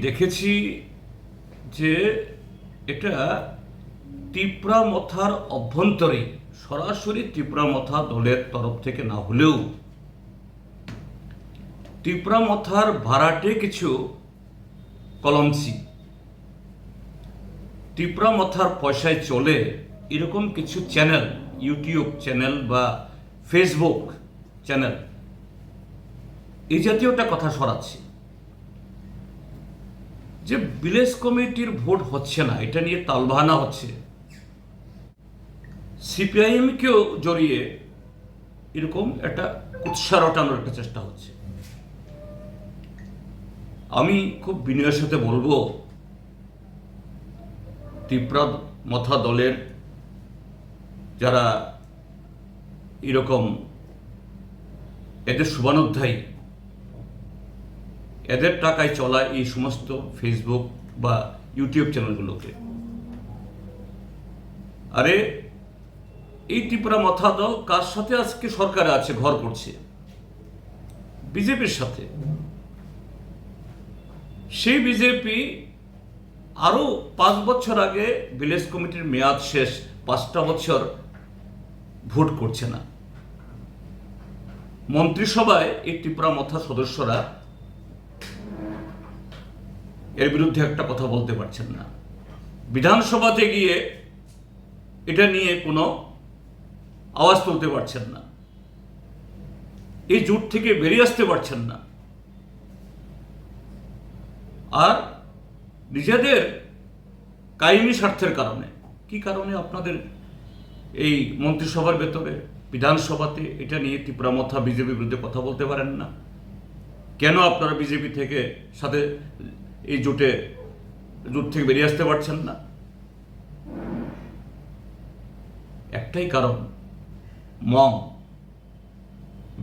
দেখেছি যে এটা তিপ্রামথার অভ্যন্তরে সরাসরি তিপ্রামথা দলের তরফ থেকে না হলেও তিপ্রামথার ভাড়াটে কিছু কলমসি তিপ্রামথার পয়সায় চলে এরকম কিছু চ্যানেল, ইউটিউব চ্যানেল বা ফেসবুক চ্যানেল এই জাতীয় একটা কথা ছড়াচ্ছে যে ভিলেজ কমিটির ভোট হচ্ছে না, এটা নিয়ে তালবাহানা হচ্ছে, সিপিআইএমকেও জড়িয়ে এরকম একটা উৎসাহ রটানোর একটা চেষ্টা হচ্ছে। আমি খুব বিনয়ের সাথে বলবো, তিপ্রামথা দলের যারা এরকম এদের শুভানুধ্যায়ী, এদের টাকায় চলা এই সমস্ত ফেসবুক বা ইউটিউব চ্যানেলগুলোকে, আরে এই তিপ্রামথা দল কার সাথে আজকে সরকারে আছে, ঘর করছে? বিজেপির সাথে। সেই বিজেপি আরো 5 বছর আগে ভিলেজ কমিটির মেয়াদ শেষ, 5টা বছর ভোট করছে না। মন্ত্রিসভায় এই তিপ্রামথা সদস্যরা এর বিরুদ্ধে একটা কথা বলতে পারছেন না, বিধানসভাতে গিয়ে এটা নিয়ে কোনো আওয়াজ তুলতে পারছেন না, এই জোট থেকে বেরিয়ে আসতে পারছেন না। আর নিজেদের কায়েমি স্বার্থের কারণে, কি কারণে আপনাদের এই মন্ত্রিসভার ভেতরে বিধানসভাতে এটা নিয়ে তিপ্রামথা বিজেপির বিরুদ্ধে কথা বলতে পারেন না? কেন আপনারা বিজেপি থেকে সাথে এই জোট থেকে বেরিয়ে আসতে পারছেন না? একটাই কারণ, মম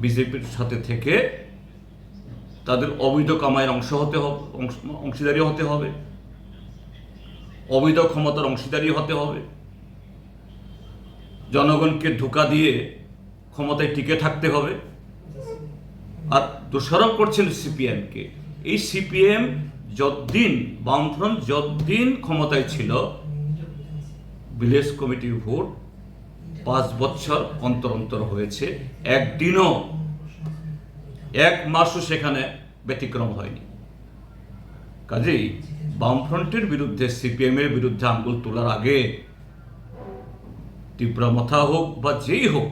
বিজেপির সাথে থেকে তাদের অবৈধ কামাইয়ের অংশীদারি হতে হবে, অবৈধ ক্ষমতার অংশীদারি হতে হবে, জনগণকে ধোঁকা দিয়ে ক্ষমতায় টিকে থাকতে হবে। আর দোষারোপ করছেন সিপিএমকে। এই সিপিএম যতদিন, বামফ্রন্ট যতদিন ক্ষমতায় ছিল, ভিলেজ কমিটির ভোট 5 বছর অন্তর অন্তর হয়েছে, একদিনও, 1 মাসও সেখানে ব্যতিক্রম হয়নি। কাজেই বামফ্রন্টের বিরুদ্ধে, সিপিএম এর বিরুদ্ধে আঙ্গুল তোলার আগে তিপ্রামথা হোক বা যেই হোক,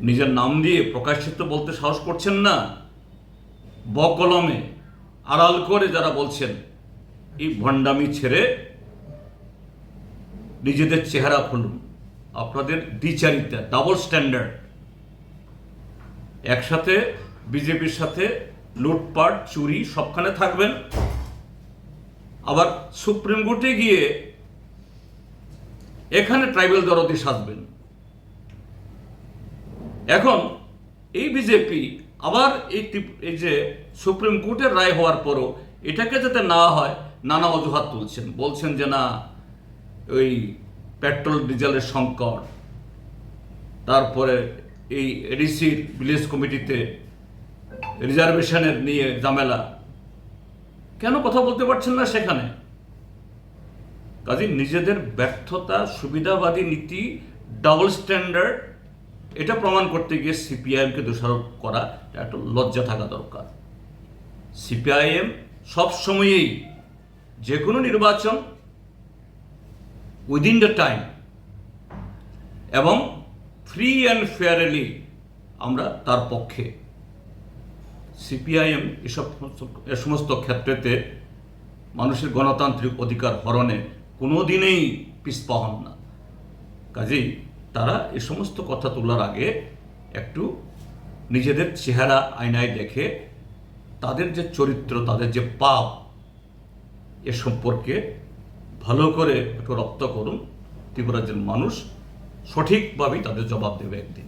নিজের নাম দিয়ে প্রকাশ্যে তো বলতে সাহস করছেন না, বকলমে আড়াল করে যারা বলছেন, এই ভণ্ডামি ছেড়ে নিজেদের চেহারা খুলুন। আপনাদের দ্বিচারিতা, ডাবল স্ট্যান্ডার্ড, একসাথে বিজেপির সাথে লুটপাট চুরি সবখানে থাকবেন, আবার সুপ্রিম কোর্টে গিয়ে এখানে ট্রাইবাল দরদি সাজবেন। এখন এই বিজেপি আবার এই যে সুপ্রিম কোর্টের রায় হওয়ার পরও এটাকে যাতে না হয় নানা অজুহাত তুলছেন, বলছেন যে না, ওই পেট্রোল ডিজেলের সংকট, তারপরে এই এডিসির ভিলেজ কমিটিতে রিজার্ভেশনের নিয়ে ঝামেলা, কেন কথা বলতে পারছেন না সেখানে? কাজে নিজেদের ব্যর্থতা, সুবিধাবাদী নীতি, ডাবল স্ট্যান্ডার্ড, এটা প্রমাণ করতে গিয়ে সিপিআইএমকে দোষারোপ করা একটা লজ্জা থাকা দরকার। সিপিআইএম সবসময়ই যে কোনো নির্বাচন উইদিন দ্য টাইম এবং ফ্রি অ্যান্ড ফেয়ারলি, আমরা তার পক্ষে। সিপিআইএম এ সমস্ত ক্ষেত্রেতে মানুষের গণতান্ত্রিক অধিকার হরণে কোনোদিনই পিছপা হন না। কাজেই তারা এ সমস্ত কথা তোলার আগে একটু নিজেদের চেহারা আয়নায় দেখে তাদের যে চরিত্র, তাদের যে পাপ, এ সম্পর্কে ভালো করে একটু রপ্ত করুন। ত্রিপুরার মানুষ সঠিকভাবেই তাদের জবাব দেবে একদিন।